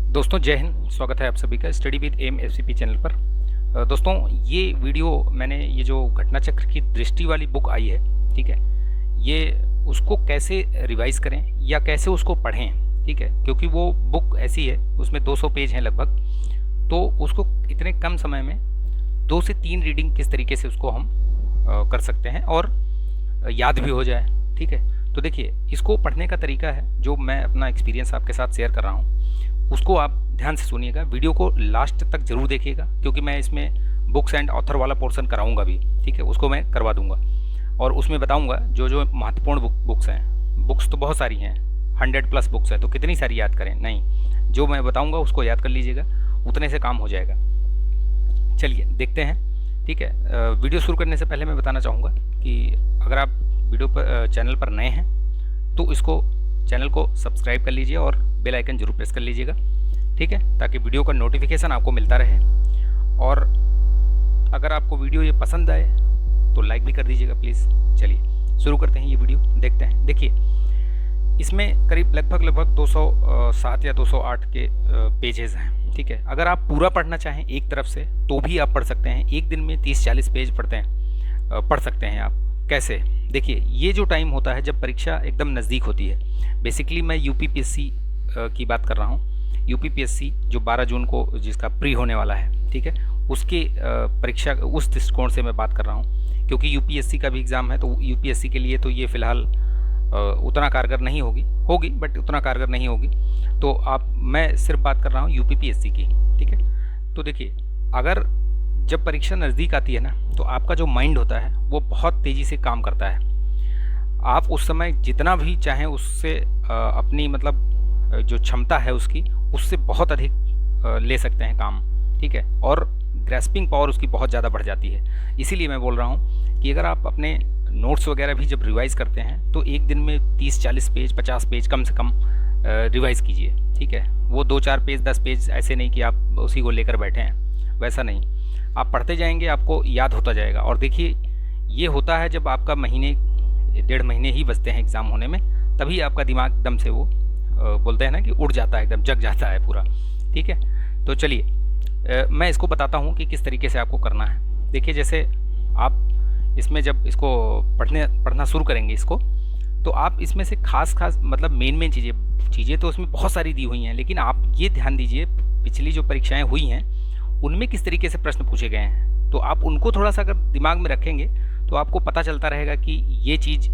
दोस्तों जय हिंद। स्वागत है आप सभी का study with M FCP channel पर। दोस्तों ये वीडियो मैंने ये जो घटना चक्र की दृष्टि वाली बुक आई है, ठीक है, ये उसको कैसे रिवाइज करें या कैसे उसको पढ़ें, ठीक है, क्योंकि वो बुक ऐसी है, उसमें 200 पेज हैं लगभग। तो उसको इतने कम समय में 2 से 3 रीडिंग किस तरीके से उसको हम कर सकते हैं और याद भी हो जाए, ठीक है। तो देखिए, इसको पढ़ने का तरीका है जो मैं अपना एक्सपीरियंस आपके साथ शेयर कर रहा हूँ, उसको आप ध्यान से सुनिएगा, वीडियो को लास्ट तक जरूर देखिएगा, क्योंकि मैं इसमें बुक्स एंड ऑथर वाला पोर्शन कराऊंगा भी, ठीक है, उसको मैं करवा दूंगा और उसमें बताऊंगा जो जो महत्वपूर्ण बुक्स हैं। बुक्स तो बहुत सारी हैं, 100+ बुक्स हैं, तो कितनी सारी याद करें, नहीं, जो मैं बताऊंगा उसको याद कर लीजिएगा, उतने से काम हो जाएगा। चलिए देखते हैं, ठीक है। वीडियो शुरू करने से पहले मैं बताना चाहूँगा कि अगर आप वीडियो पर चैनल पर नए हैं तो इसको चैनल को सब्सक्राइब कर लीजिए और बेल आइकन जरूर प्रेस कर लीजिएगा, ठीक है, ताकि वीडियो का नोटिफिकेशन आपको मिलता रहे। और अगर आपको वीडियो ये पसंद आए तो लाइक भी कर दीजिएगा प्लीज़। चलिए शुरू करते हैं, ये वीडियो देखते हैं। देखिए, इसमें करीब लगभग 207 या 208 के पेजेस हैं, ठीक है। अगर आप पूरा पढ़ना चाहें एक तरफ से तो भी आप पढ़ सकते हैं, एक दिन में 30-40 पेज पढ़ सकते हैं आप। कैसे? देखिए, ये जो टाइम होता है जब परीक्षा एकदम नज़दीक होती है, बेसिकली मैं यूपीपीएससी की बात कर रहा हूँ। यूपीपीएससी जो 12 जून को जिसका प्री होने वाला है, ठीक है, उसके परीक्षा उस दृष्टिकोण से मैं बात कर रहा हूँ, क्योंकि यूपीएससी का भी एग्ज़ाम है, तो यूपीएससी के लिए तो ये फ़िलहाल उतना कारगर नहीं होगी बट उतना कारगर नहीं होगी। तो मैं सिर्फ बात कर रहा हूँ यूपीपीएससी की, ठीक है। तो देखिए, अगर जब परीक्षा नज़दीक आती है ना, तो आपका जो माइंड होता है वो बहुत तेज़ी से काम करता है। आप उस समय जितना भी चाहें उससे अपनी मतलब जो क्षमता है उसकी, उससे बहुत अधिक ले सकते हैं काम, ठीक है, और ग्रैस्पिंग पावर उसकी बहुत ज़्यादा बढ़ जाती है। इसीलिए मैं बोल रहा हूँ कि अगर आप अपने नोट्स वगैरह भी जब रिवाइज़ करते हैं तो एक दिन में 30-40 पेज 50 पेज कम से कम रिवाइज़ कीजिए, ठीक है। वो 2-4 पेज 10 पेज ऐसे नहीं कि आप उसी को लेकर बैठे हैं, वैसा नहीं, आप पढ़ते जाएंगे, आपको याद होता जाएगा। और देखिए, ये होता है जब आपका महीने 1.5 महीने ही बचते हैं एग्ज़ाम होने में, तभी आपका दिमाग एकदम से वो बोलते हैं ना कि उड़ जाता है, एकदम जग जाता है पूरा, ठीक है। तो चलिए मैं इसको बताता हूँ कि किस तरीके से आपको करना है। देखिए, जैसे आप इसमें जब इसको पढ़ना शुरू करेंगे इसको, तो आप इसमें से खास मतलब मेन चीज़ें तो उसमें बहुत सारी दी हुई हैं, लेकिन आप ये ध्यान दीजिए पिछली जो परीक्षाएँ हुई हैं उनमें किस तरीके से प्रश्न पूछे गए हैं, तो आप उनको थोड़ा सा अगर दिमाग में रखेंगे तो आपको पता चलता रहेगा कि ये चीज़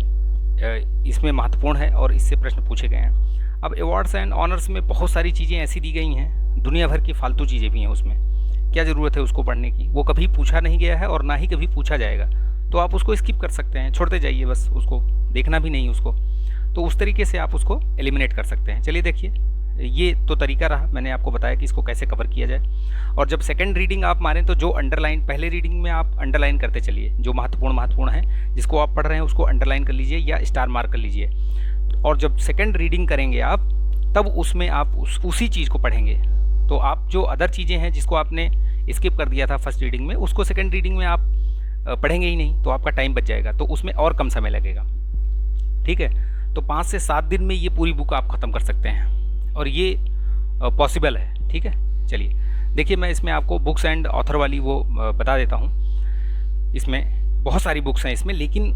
इसमें महत्वपूर्ण है और इससे प्रश्न पूछे गए हैं। अब अवार्ड्स एंड ऑनर्स में बहुत सारी चीज़ें ऐसी दी गई हैं, दुनिया भर की फालतू चीज़ें भी हैं उसमें, क्या ज़रूरत है उसको पढ़ने की, वो कभी पूछा नहीं गया है और ना ही कभी पूछा जाएगा, तो आप उसको स्किप कर सकते हैं, छोड़ते जाइए, बस उसको देखना भी नहीं उसको। तो उस तरीके से आप उसको एलिमिनेट कर सकते हैं। चलिए देखिए, ये तो तरीका रहा, मैंने आपको बताया कि इसको कैसे कवर किया जाए। और जब सेकंड रीडिंग आप मारें तो जो अंडरलाइन, पहले रीडिंग में आप अंडरलाइन करते चलिए, जो महत्वपूर्ण है जिसको आप पढ़ रहे हैं उसको अंडरलाइन कर लीजिए या स्टार मार्क कर लीजिए। और जब सेकंड रीडिंग करेंगे आप, तब उसमें आप उसी चीज़ को पढ़ेंगे। तो आप जो अदर चीज़ें हैं जिसको आपने स्किप कर दिया था फर्स्ट रीडिंग में, उसको सेकेंड रीडिंग में आप पढ़ेंगे ही नहीं, तो आपका टाइम बच जाएगा, तो उसमें और कम समय लगेगा, ठीक है। तो 5 से 7 दिन में ये पूरी बुक आप ख़त्म कर सकते हैं और ये पॉसिबल है, ठीक है। चलिए देखिए, मैं इसमें आपको बुक्स एंड ऑथर वाली वो बता देता हूँ। इसमें बहुत सारी बुक्स हैं इसमें, लेकिन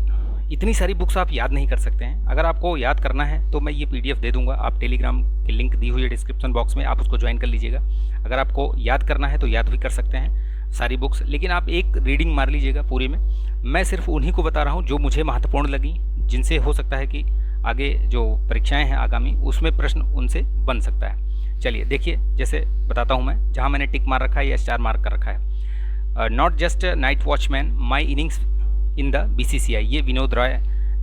इतनी सारी बुक्स आप याद नहीं कर सकते हैं। अगर आपको याद करना है तो मैं ये PDF दे दूँगा, आप टेलीग्राम की लिंक दी हुई है डिस्क्रिप्शन बॉक्स में, आप उसको ज्वाइन कर लीजिएगा। अगर आपको याद करना है तो याद भी कर सकते हैं सारी बुक्स, लेकिन आप एक रीडिंग मार लीजिएगा पूरे में। मैं सिर्फ उन्हीं को बता रहा हूँ जो मुझे महत्वपूर्ण लगी, जिनसे हो सकता है कि आगे जो परीक्षाएं हैं आगामी, उसमें प्रश्न उनसे बन सकता है। चलिए देखिए, जैसे बताता हूँ मैं, जहाँ मैंने टिक मार रखा है या स्टार मार्क कर रखा है, not just night watchman, my innings in the BCCI, ये विनोद रॉय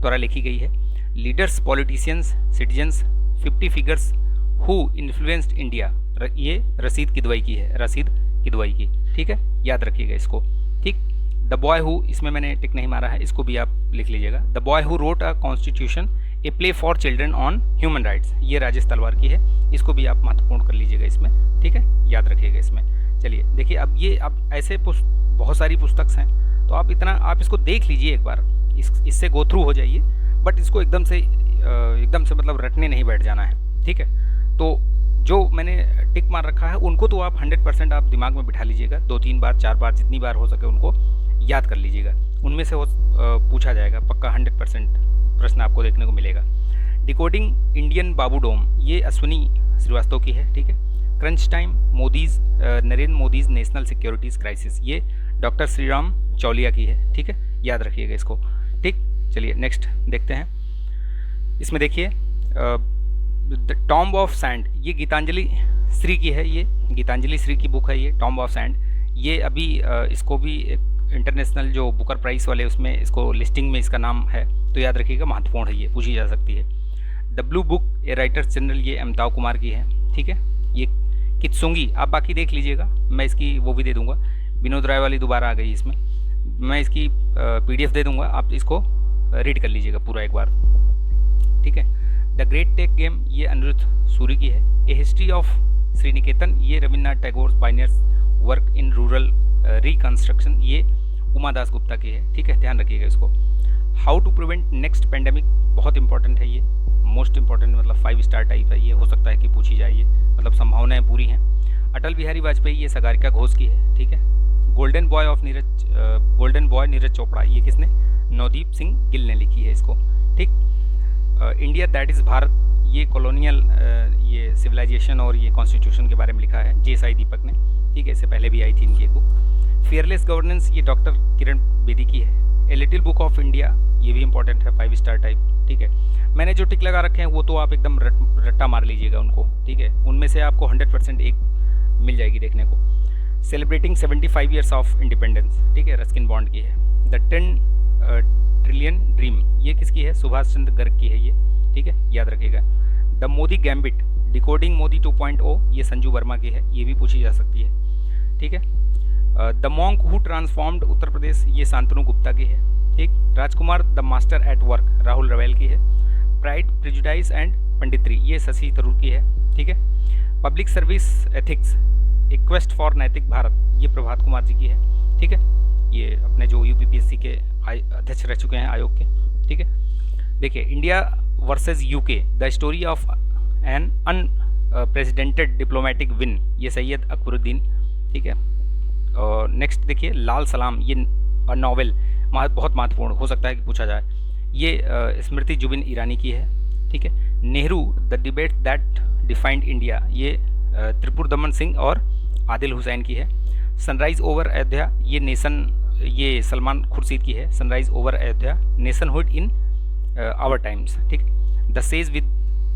द्वारा लिखी गई है। Leaders, politicians, citizens, 50 figures who influenced India, ये रशीद किदवई की है, रशीद किदवई की, ठीक है, याद रखिएगा इसको, ठीक। द बॉय हु, इसमें मैंने टिक नहीं मारा है, इसको भी आप लिख लीजिएगा। The boy who wrote a constitution, a play for children on human rights, ये राजेश तलवार की है, इसको भी आप महत्वपूर्ण कर लीजिएगा इसमें, ठीक है, याद रखिएगा इसमें। चलिए देखिए, अब ऐसे बहुत सारी पुस्तक हैं, तो आप इसको देख लीजिए एक बार, इससे गो थ्रू हो जाइए, बट इसको एकदम से मतलब रटने नहीं बैठ जाना है, ठीक है। तो जो मैंने टिक मार रखा है उनको तो आप 100% आप दिमाग में बिठा लीजिएगा, 2-3 बार 4 बार जितनी बार हो सके उनको याद कर लीजिएगा, उनमें से पूछा जाएगा पक्का 100% प्रश्न आपको देखने को मिलेगा। डिकोडिंग इंडियन बाबू डोम, ये अश्विनी श्रीवास्तव की है, ठीक है। Crunch time Modi's Narendra Modi's national securities crisis, ये डॉक्टर श्रीराम चौलिया की है, ठीक है, याद रखिएगा इसको, ठीक। चलिए नेक्स्ट देखते हैं। इसमें देखिए द टॉम्ब ऑफ सैंड, ये गीतांजलि श्री की है, ये गीतांजलि श्री की बुक है ये टॉम्ब ऑफ सैंड। ये अभी इसको भी इंटरनेशनल जो बुकर प्राइस वाले उसमें इसको लिस्टिंग में इसका नाम है, तो याद रखिएगा, महत्वपूर्ण है, ये पूछी जा सकती है। The blue book A writers general, ये अमिताभ कुमार की है, ठीक है। ये कित्सुंगी, आप बाकी देख लीजिएगा, मैं इसकी वो भी दे दूंगा, विनोद राय वाली दोबारा आ गई इसमें, मैं इसकी PDF दे दूंगा, आप इसको रीड कर लीजिएगा पूरा एक बार, ठीक है। द ग्रेट टेक गेम, ये अनिरुद्ध सूरी की है। ए हिस्ट्री ऑफ श्रीनिकेतन, ये Rabindranath Tagore pioneers work in rural reconstruction, ये उमा दास गुप्ता की है, ठीक है, ध्यान रखिएगा इसको। How to prevent next pandemic, बहुत इंपॉर्टेंट है ये, मोस्ट इंपॉर्टेंट, मतलब 5 स्टार टाइप है ये, हो सकता है कि पूछी जाए, ये मतलब संभावनाएं पूरी हैं। अटल बिहारी वाजपेयी, ये सागरिका घोष की है, ठीक है। गोल्डन बॉय नीरज चोपड़ा, ये किसने, नवदीप सिंह गिल ने लिखी है इसको, ठीक। इंडिया दैट इज़ भारत, ये कॉलोनियल ये सिविलाइजेशन और ये कॉन्स्टिट्यूशन के बारे में लिखा है JSI दीपक ने, ठीक है, इससे पहले भी आई थी इनकी एक बुक। फियरलेस गवर्नेंस, ये डॉक्टर किरण बेदी की है। A little book of India, ये भी इंपॉर्टेंट है, 5 स्टार टाइप, ठीक है। मैंने जो टिक लगा रखे हैं वो तो आप एकदम रट्टा मार लीजिएगा उनको, ठीक है, उनमें से आपको 100% एक मिल जाएगी देखने को। सेलिब्रेटिंग 75 ईयर्स ऑफ इंडिपेंडेंस, ठीक है, रस्किन बॉन्ड की है। द 10 ट्रिलियन ड्रीम, ये किसकी है, सुभाष चंद्र गर्ग की है ये, ठीक है, याद रखिएगा। The Modi gambit, decoding Modi 2.0, ये संजू वर्मा की है, ये भी पूछी जा सकती है, ठीक है। The monk who transformed Uttar Pradesh, ये शांतनु गुप्ता की है, ठीक। Rajkumar the master at work, Rahul Rawail की है। प्राइड प्रेजुडाइस एंड पंडित्री, ये शशि थरूर की है, ठीक है। Public service ethics, A quest for नैतिक भारत, ये प्रभात कुमार जी की है, ठीक है, ये अपने जो UPPSC के अध्यक्ष रह चुके हैं आयोग के, ठीक है। देखिए India versus UK, the story of an unprecedented diplomatic win, ये सैयद अकबरुद्दीन, ठीक है। और नेक्स्ट देखिए लाल सलाम, ये नॉवेल बहुत महत्वपूर्ण, हो सकता है कि पूछा जाए, ये स्मृति जुबिन ईरानी की है, ठीक है। Nehru the debate that defined India, ये त्रिपुर दमन सिंह और आदिल हुसैन की है। सनराइज ओवर अयोध्या, ये सलमान खुर्शीद की है। Sunrise over Ayodhya, nationhood in our times, ठीक। द सेज विद,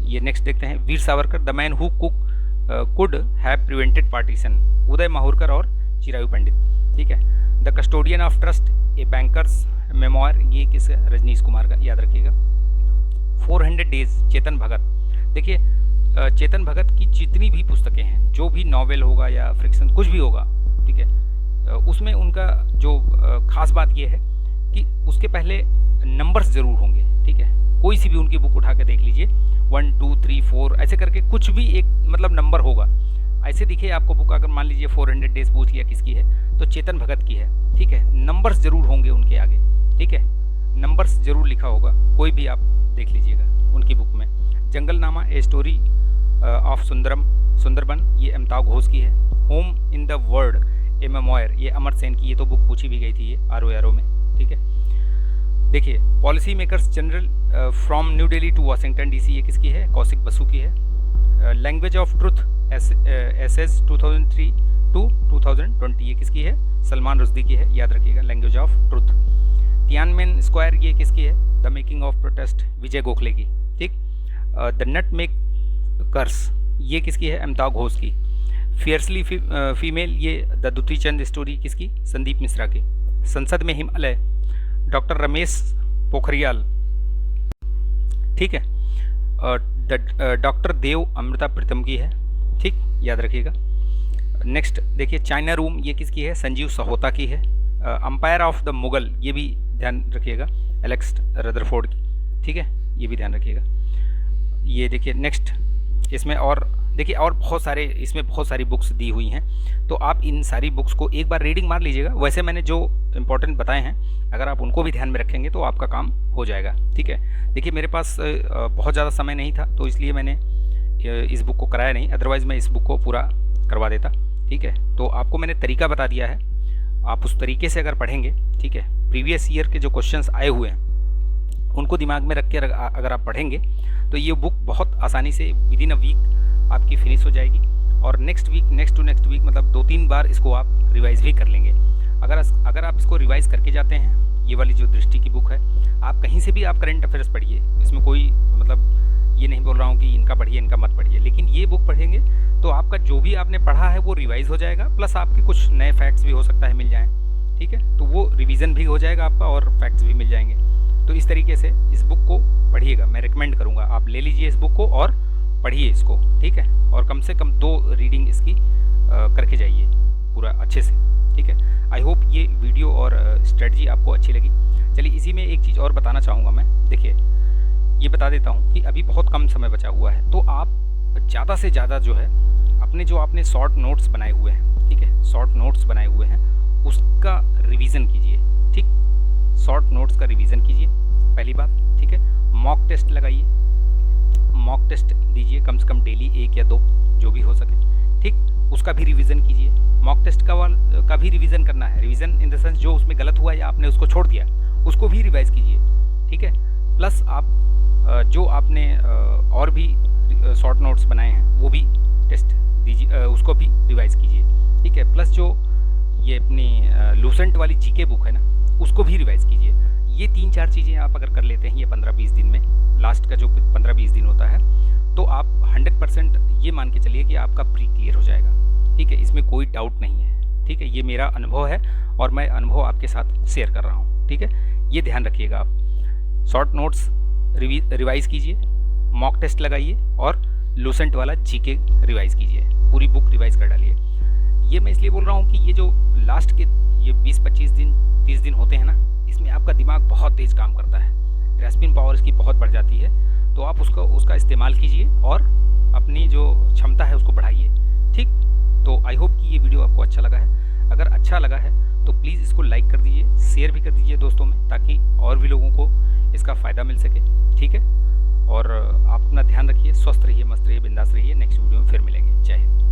ये नेक्स्ट देखते हैं, Veer Savarkar the man who could have prevented partition, Uday Mahurkar और चिरायु पंडित, ठीक है। The custodian of trust, a banker's memoir, ये किस रजनीश कुमार का, याद रखिएगा। 400 डेज, चेतन भगत, देखिए चेतन भगत की जितनी भी पुस्तकें हैं, जो भी नॉवेल होगा या फ्रिक्शन कुछ भी होगा, ठीक है, उसमें उनका जो खास बात ये है कि उसके पहले नंबर्स ज़रूर होंगे, ठीक है। कोई सी भी उनकी बुक उठा के देख लीजिए, 1 2 3 4 ऐसे करके कुछ भी एक मतलब नंबर होगा। ऐसे दिखे आपको बुक, अगर मान लीजिए 400 डेज पूछ लिया किसकी है, तो चेतन भगत की है, ठीक है। नंबर्स जरूर होंगे उनके आगे, ठीक है, नंबर्स जरूर लिखा होगा, कोई भी आप देख लीजिएगा उनकी बुक में। जंगलनामा, ए स्टोरी ऑफ सुंदरबन, ये अमिताभ घोष की है। Home in the world, A memoir, ये अमर सेन की, ये तो बुक पूछी भी गई थी ये RO में, ठीक है। देखिए policy makers journal from New Delhi to Washington DC, ये किसकी है, कौशिक बसु की है। Language of truth SS 2003 to 2020, ये किसकी है, सलमान रुश्दी की है, याद रखिएगा, language of truth. Tiananmen square, ये किसकी है, the making of protest, Vijay Gokhale की, ठीक। द नट मेक कर्स, ये किसकी है, अमिताभ घोष की। फियर्सली फीमेल, ये द दुती चंद स्टोरी, किसकी, संदीप मिश्रा की। संसद में हिमालय, डॉक्टर रमेश पोखरियाल, ठीक है। डॉक्टर देव अमृता प्रीतम की है, ठीक, याद रखिएगा। नेक्स्ट देखिए चाइना रूम, ये किसकी है, संजीव सहोता की है। अंपायर ऑफ द मुगल, ये भी ध्यान रखिएगा, एलेक्स रदरफोर्ड की, ठीक है, ये भी ध्यान रखिएगा। ये देखिए नेक्स्ट, इसमें और देखिए और बहुत सारे, इसमें बहुत सारी बुक्स दी हुई हैं, तो आप इन सारी बुक्स को एक बार रीडिंग मार लीजिएगा। वैसे मैंने जो इंपॉर्टेंट बताए हैं, अगर आप उनको भी ध्यान में रखेंगे तो आपका काम हो जाएगा, ठीक है। देखिए मेरे पास बहुत ज़्यादा समय नहीं था, तो इसलिए मैंने इस बुक को कराया नहीं, अदरवाइज़ मैं इस बुक को पूरा करवा देता। ठीक है, तो आपको मैंने तरीका बता दिया है, आप उस तरीके से अगर पढ़ेंगे, ठीक है, प्रीवियस ईयर के जो क्वेश्चंस आए हुए हैं उनको दिमाग में रख के अगर आप पढ़ेंगे तो ये बुक बहुत आसानी से विद इन अ वीक आपकी फिनिश हो जाएगी। और next week, next to next week, मतलब 2-3 बार इसको आप रिवाइज़ भी कर लेंगे। अगर आप इसको रिवाइज़ करके जाते हैं, ये वाली जो दृष्टि की बुक है, आप कहीं से भी आप करंट अफेयर्स पढ़िए, इसमें कोई मतलब ये नहीं बोल रहा हूँ कि इनका पढ़िए इनका मत पढ़िए, लेकिन ये बुक पढ़ेंगे तो आपका जो भी आपने पढ़ा है वो रिवाइज़ हो जाएगा, प्लस आपके कुछ नए फैक्ट्स भी हो सकता है मिल जाएँ। ठीक है, तो वो रिवीजन भी हो जाएगा आपका और फैक्ट्स भी मिल जाएंगे। तो इस तरीके से इस बुक को पढ़िएगा, मैं रिकमेंड करूँगा आप ले लीजिए इस बुक को और पढ़िए इसको। ठीक है, और कम से कम 2 रीडिंग इसकी करके जाइए पूरा अच्छे से। ठीक है, आई होप ये वीडियो और स्ट्रेटजी आपको अच्छी लगी। चलिए, इसी में एक चीज़ और बताना चाहूँगा मैं। देखिए, ये बता देता हूँ कि अभी बहुत कम समय बचा हुआ है, तो आप ज़्यादा से ज़्यादा जो है अपने जो आपने शॉर्ट नोट्स बनाए हुए हैं, ठीक है, शॉर्ट नोट्स बनाए हुए हैं उसका रिवीजन कीजिए। ठीक, शॉर्ट नोट्स का रिवीजन कीजिए, पहली बात। ठीक है, मॉक टेस्ट लगाइए, मॉक टेस्ट दीजिए कम से कम डेली 1 या 2 जो भी हो सके। ठीक, उसका भी रिवीजन कीजिए। मॉक टेस्ट का भी रिवीजन करना है, रिवीजन इन द सेंस जो उसमें गलत हुआ या आपने उसको छोड़ दिया उसको भी रिवाइज़ कीजिए। ठीक है, प्लस आप जो आपने और भी शॉर्ट नोट्स बनाए हैं वो भी टेस्ट दीजिए, उसको भी रिवाइज़ कीजिए। ठीक है, प्लस जो ये अपनी लूसेंट वाली जीके बुक है ना, उसको भी रिवाइज़ कीजिए। ये 3-4 चीज़ें आप अगर कर लेते हैं ये 15-20 दिन में, लास्ट का जो 15-20 दिन होता है, तो आप 100% ये मान के चलिए कि आपका प्री क्लियर हो जाएगा। ठीक है, इसमें कोई डाउट नहीं है। ठीक है, ये मेरा अनुभव है और मैं अनुभव आपके साथ शेयर कर रहा हूँ। ठीक है, ये ध्यान रखिएगा आप। शॉर्ट नोट्स रिवाइज़ कीजिए, मॉक टेस्ट लगाइए और लूसेंट वाला जीके रिवाइज़ कीजिए, पूरी बुक रिवाइज़ कर डालिए। ये मैं इसलिए बोल रहा हूँ कि ये जो लास्ट के ये 20-25 दिन 30 दिन होते हैं ना, इसमें आपका दिमाग बहुत तेज़ काम करता है, ग्रैस्पिंग पावर इसकी बहुत बढ़ जाती है, तो आप उसका इस्तेमाल कीजिए और अपनी जो क्षमता है उसको बढ़ाइए। ठीक, तो आई होप कि ये वीडियो आपको अच्छा लगा है। अगर अच्छा लगा है तो प्लीज़ इसको लाइक कर दीजिए, शेयर भी कर दीजिए दोस्तों में, ताकि और भी लोगों को इसका फ़ायदा मिल सके। ठीक है, और आप अपना ध्यान रखिए, स्वस्थ रहिए, मस्त रहिए, बिंदास रहिए। नेक्स्ट वीडियो में फिर मिलेंगे। जय हिंद।